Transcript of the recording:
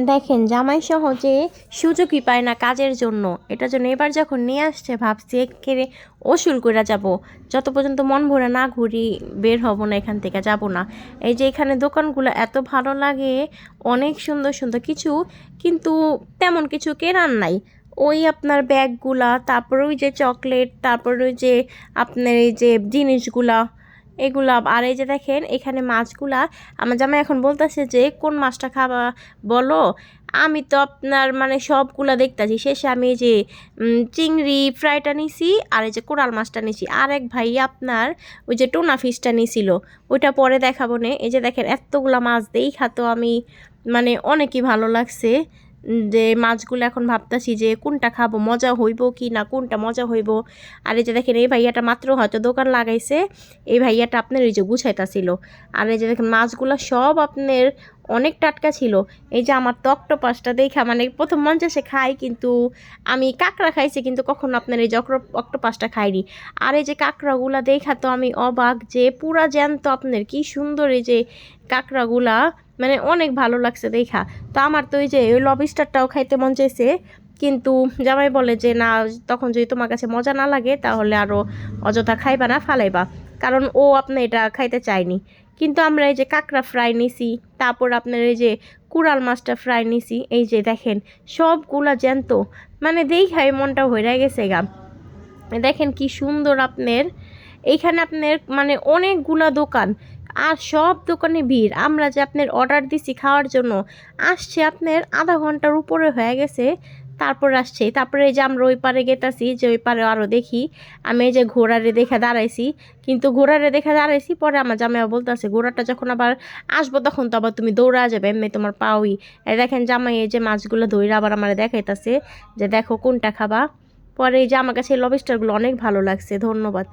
দেখেন জামাই সহজে সুযোগই পায় না কাজের জন্য, এটার জন্য এবার যখন নিয়ে আসছে ভাবছি একেবারে ওসুল করে যাব, যত পর্যন্ত মন ভরে না ঘুরি বের হব না, এখান থেকে যাব না। এই যে এখানে দোকানগুলো এত ভালো লাগে, অনেক সুন্দর সুন্দর কিছু, কিন্তু তেমন কিছু কেনার নাই। ওই আপনার ব্যাগগুলা, তারপর ওই যে চকলেট, তারপর ওই যে আপনার এই যে জিনিসগুলা, এগুলা। আর এই যে দেখেন এখানে মাছগুলা, আমার জামাই এখন বলতেছে যে কোন মাছটা খাবা বলো। আমি তো আপনার মানে সবগুলা দেখতেছি, শেষে আমি এই যে চিংড়ি ফ্রাইটা নিছি, আর এই যে কোরাল মাছটা নিছি, আর এক ভাই আপনার ওই যে টোনা ফিশটা নিছিল, ওইটা পরে দেখাবো না। এই যে দেখেন এতগুলা মাছ দেখা তো আমি মানে অনেকই ভালো লাগছে, যে মাছগুলো এখন ভাবতেছি যে কোনটা খাবো, মজা হইব কি না, কোনটা মজা হইব। আর এই যে দেখেন এই ভাইয়াটা মাত্র হয়তো দোকান লাগাইছে, এই ভাইয়াটা আপনার এই যে গুছাইতাছিল। আর এই যে দেখেন মাছগুলো সব আপনার অনেক টাটকা ছিল। এই যে আমার তো অক্টোপাসটা দেখা মানে প্রথম মন চাষে খাই, কিন্তু আমি কাঁকড়া খাইছি কিন্তু কখনো আপনার এই যে অক্টোপাসটা খাইনি। আর এই যে কাঁকড়াগুলা দেখা তো আমি অবাক, যে পুরা জ্যান্ত আপনার কি সুন্দর এই যে কাঁকড়াগুলা, মানে অনেক ভালো লাগছে দেখা। তো আমার তো ওই যে ওই লবস্টারটাও খাইতে মন চাইছে, কিন্তু জামাই বলে যে না, তখন যদি তোমার কাছে মজা না লাগে তাহলে আরও অযথা খাইবা না, ফালাইবা, কারণ ও আপনি এটা খাইতে চায়নি। কিন্তু আমরা এই যে কাঁকড়া ফ্রাই নিছি, তারপর আপনার এই যে কুড়াল মাছটা ফ্রাই নিছি, এই যে দেখেন সবগুলা জ্যান্ত, মানে দেখাই মনটা হয়ে গেছে গা। দেখেন কি সুন্দর আপনার এইখানে আপনার মানে অনেকগুলা দোকান, আর সব দোকানে ভিড়। আমরা যে আপনার অর্ডার দিছি খাওয়ার জন্য, আসছে আপনার আধা ঘন্টার উপরে হয়ে গেছে, তারপর আসছে। তারপরে এই যে আমরা ওই পারে গেতাছি, যে ওই পারে আরও দেখি। আমি এই যে ঘোড়ারে দেখে দাঁড়াইছি, কিন্তু ঘোড়ারে দেখে দাঁড়াইছি, পরে আমার জামাইও বলতেছে ঘোড়াটা যখন আবার আসবো তখন তো আবার তুমি দৌড়া যাবে, এমনি তোমার পাওই। এই দেখেন জামাই এই যে মাছগুলো ধইরা আবার আমার দেখাইতাছে যে দেখো কোনটা খাবা। পরে এই যে আমার কাছে এই লবস্টারগুলো অনেক ভালো লাগছে। ধন্যবাদ।